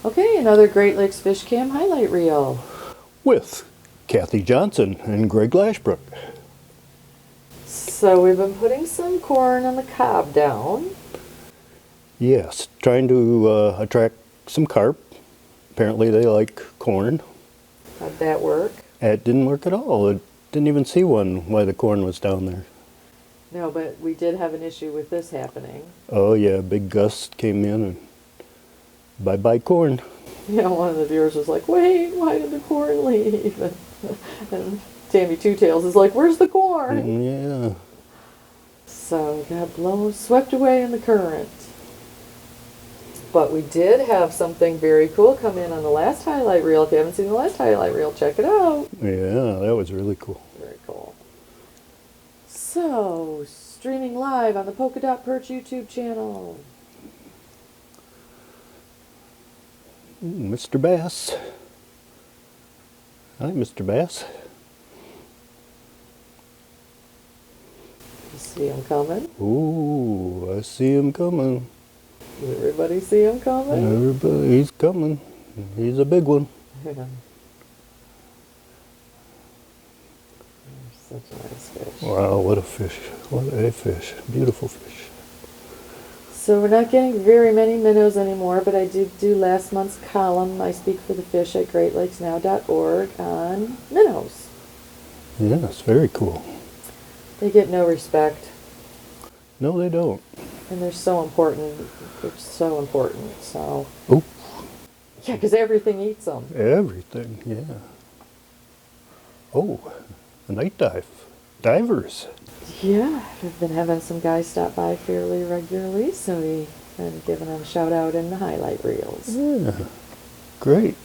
Okay, another Great Lakes Fish Cam highlight reel. With Kathy Johnson and Greg Lashbrook. So we've been putting some corn on the cob down. Yes, trying to attract some carp. Apparently they like corn. How'd that work? It didn't work at all. I didn't even see one while the corn was down there. No, but we did have an issue with this happening. Oh yeah, big gust came in and bye-bye corn. Yeah, one of the viewers was like, wait, why did the corn leave? And Tammy Two Tails is like, where's the corn? Yeah. So it got swept away in the current. But we did have something very cool come in on the last highlight reel. If you haven't seen the last highlight reel, check it out. Yeah, that was really cool. Very cool. So, streaming live on the PolkaDot Perch YouTube channel. Mr. Bass. Hi, Mr. Bass. You see him coming? Ooh, I see him coming. Does everybody see him coming? Everybody, he's coming. He's a big one. Yeah. Such a nice fish. Wow, what a fish. What a fish. Beautiful fish. So we're not getting very many minnows anymore, but I did do last month's column, I Speak for the Fish at greatlakesnow.org on minnows. Yes, very cool. They get no respect. No, they don't. And they're so important. They're so important. So. Oh. Yeah, because everything eats them. Everything, yeah. Oh, a night dive. Divers. Yeah, we've been having some guys stop by fairly regularly, so we've been giving them a shout out in the highlight reels. Yeah, great.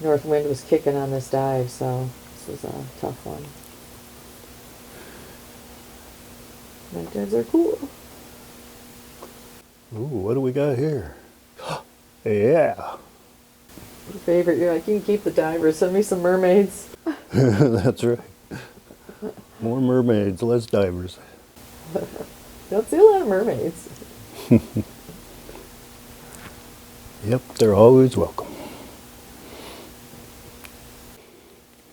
North wind was kicking on this dive, so this was a tough one. Night dives are cool. Ooh, what do we got here? Yeah. Your favorite, you're like, you can keep the divers, send me some mermaids. That's right. More mermaids, less divers. Don't see a lot of mermaids. Yep, they're always welcome.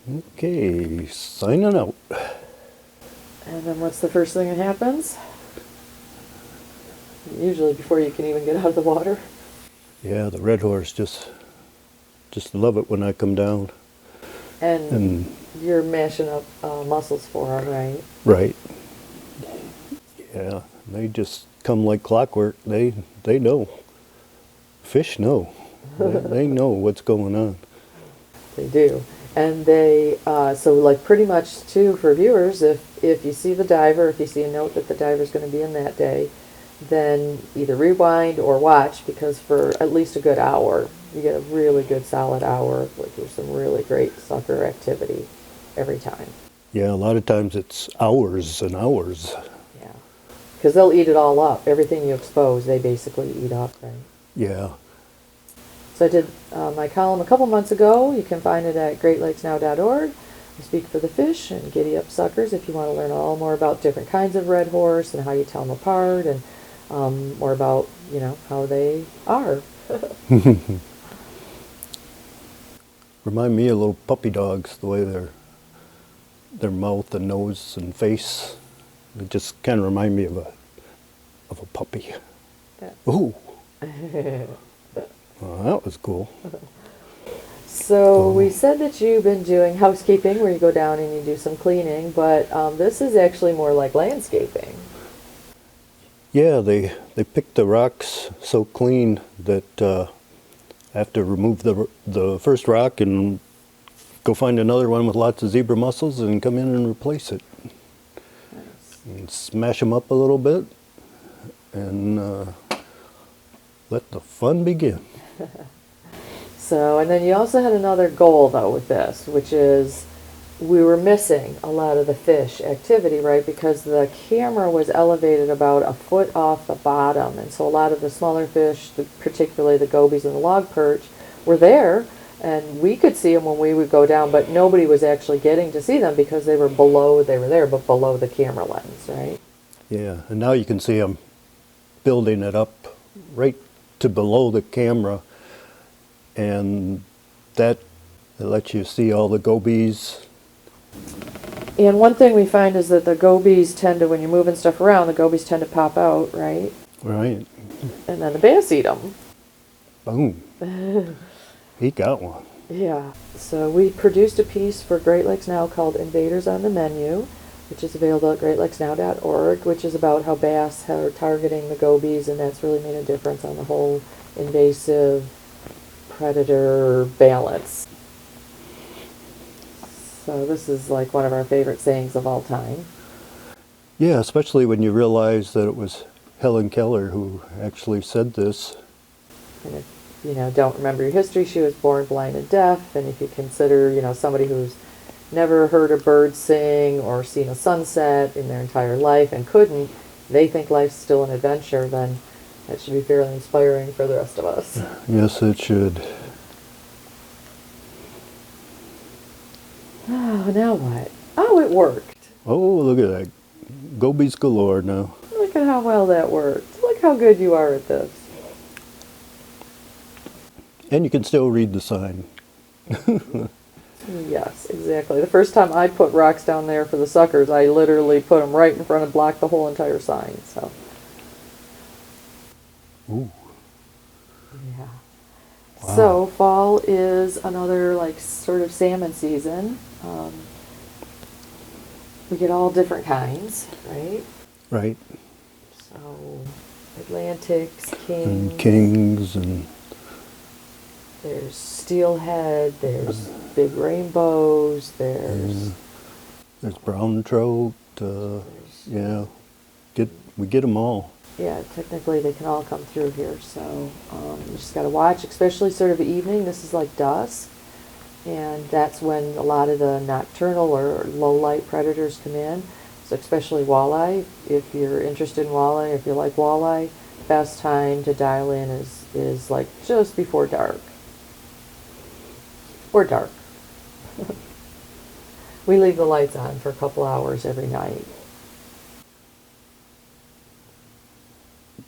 Okay, signing out. And then what's the first thing that happens? Usually before you can even get out of the water. Yeah, the red horse just love it when I come down. And you're mashing up mussels for them, right? Right. Yeah, they just come like clockwork. They know. Fish know. They know what's going on. They do. And they, so like pretty much too for viewers, if you see the diver, if you see a note that the diver's going to be in that day, then either rewind or watch, because for at least a good hour, you get a really good solid hour. Like there's some really great sucker activity every time. Yeah, a lot of times it's hours and hours. Yeah. Because they'll eat it all up. Everything you expose, they basically eat up, right? Yeah. So I did my column a couple months ago. You can find it at greatlakesnow.org. I speak for the fish and giddy up suckers if you want to learn all more about different kinds of red horse and how you tell them apart, and more about, you know, how they are. Remind me of little puppy dogs, the way their mouth and nose and face. It just kind of remind me of a puppy. Yeah. Ooh. Well, that was cool. So we said that you've been doing housekeeping, where you go down and you do some cleaning, but this is actually more like landscaping. Yeah, they picked the rocks so clean that I have to remove the first rock and go find another one with lots of zebra mussels and come in and replace it. Nice. And smash them up a little bit and let the fun begin. So, and then you also had another goal though with this, which is we were missing a lot of the fish activity, right? Because the camera was elevated about a foot off the bottom, and so a lot of the smaller fish, particularly the gobies and the log perch, were there, and we could see them when we would go down, but nobody was actually getting to see them because they were there, but below the camera lens, right? Yeah, and now you can see them building it up right to below the camera, and that lets you see all the gobies. And one thing we find is that the gobies tend to, when you're moving stuff around, the gobies tend to pop out, right? Right. And then the bass eat them. Boom. He got one. Yeah. So we produced a piece for Great Lakes Now called Invaders on the Menu, which is available at greatlatesnow.org, which is about how bass are targeting the gobies, and that's really made a difference on the whole invasive predator balance. So this is like one of our favorite sayings of all time. Yeah, especially when you realize that it was Helen Keller who actually said this. And if you don't remember your history, she was born blind and deaf, and if you consider somebody who's never heard a bird sing or seen a sunset in their entire life and couldn't, they think life's still an adventure, then that should be fairly inspiring for the rest of us. Yes, it should. Oh, now what? Oh, it worked. Oh, look at that. Gobies galore now. Look at how well that worked. Look how good you are at this. And you can still read the sign. Yes, exactly. The first time I put rocks down there for the suckers, I literally put them right in front and blocked the whole entire sign. So, Ooh. yeah. Wow. So fall is another sort of salmon season. We get all different kinds, right? Right. So Atlantics, kings. And kings and... There's steelhead, there's big rainbows, there's brown trout, yeah, we get them all. yeah, technically they can all come through here, so you just got to watch, especially sort of evening. This is like dusk, and that's when a lot of the nocturnal or low light predators come in, so especially walleye. If you're interested in walleye, if you like walleye, best time to dial in is like just before dark. Or dark. We leave the lights on for a couple hours every night.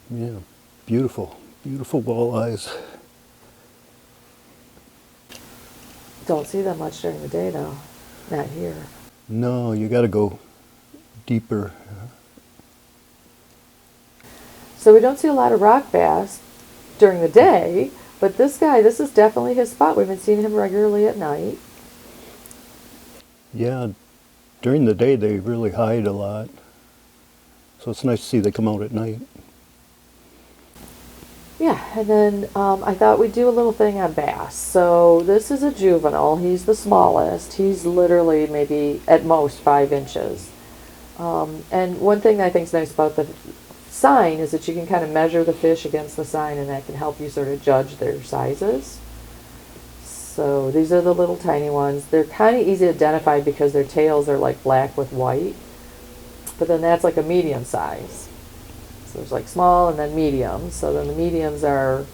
Yeah, beautiful, beautiful walleyes. Don't see them much during the day though. Not here. No, you got to go deeper. So we don't see a lot of rock bass during the day, but this guy, this is definitely his spot. We've been seeing him regularly at night. Yeah, during the day they really hide a lot. So it's nice to see they come out at night. Yeah, and then I thought we'd do a little thing on bass. So this is a juvenile. He's the smallest. He's literally maybe at most 5 inches. And one thing that I think is nice about the sign is that you can kind of measure the fish against the sign, and that can help you sort of judge their sizes. So these are the little tiny ones. They're kind of easy to identify because their tails are like black with white. But then that's like a medium size. So there's like small and then medium. So then the mediums are,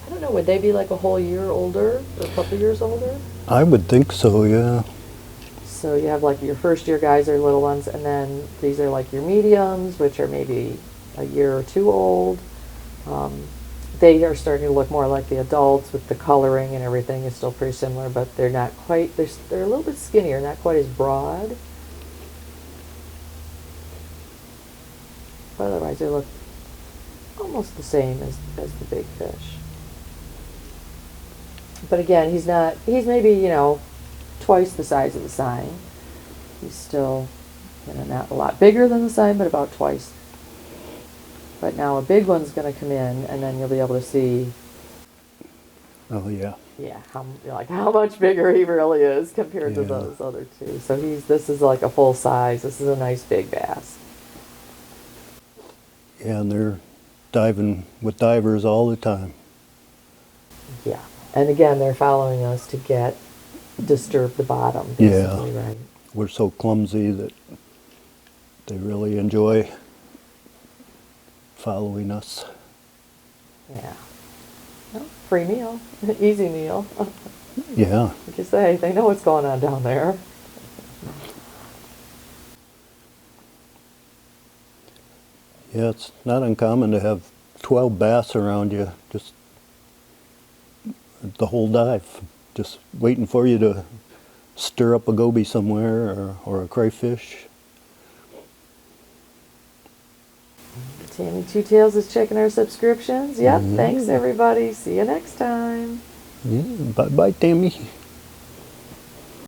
I don't know, would they be like a whole year older or a couple years older? I would think so, yeah. So you have like your first year guys are little ones, and then these are like your mediums, which are maybe a year or 2 old. They are starting to look more like the adults with the coloring and everything is still pretty similar, but they're not quite, they're a little bit skinnier, not quite as broad. But otherwise they look almost the same as the big fish. But again, he's maybe, twice the size of the sign. He's still, not a lot bigger than the sign, but about twice. But now a big one's going to come in, and then you'll be able to see, Oh, yeah. how much bigger he really is compared to Yeah. those other two. So this is like a full size. This is a nice big bass. Yeah, and they're diving with divers all the time. Yeah. And again, they're following us to disturb the bottom, basically, right? We're so clumsy that they really enjoy following us. Yeah. Well, free meal. Easy meal. Yeah. Like you say, they know what's going on down there. Yeah, it's not uncommon to have 12 bass around you just the whole dive, just waiting for you to stir up a goby somewhere or a crayfish. Tammy Two Tails is checking our subscriptions. Yep, thanks everybody. See you next time. Yeah, bye-bye, Tammy.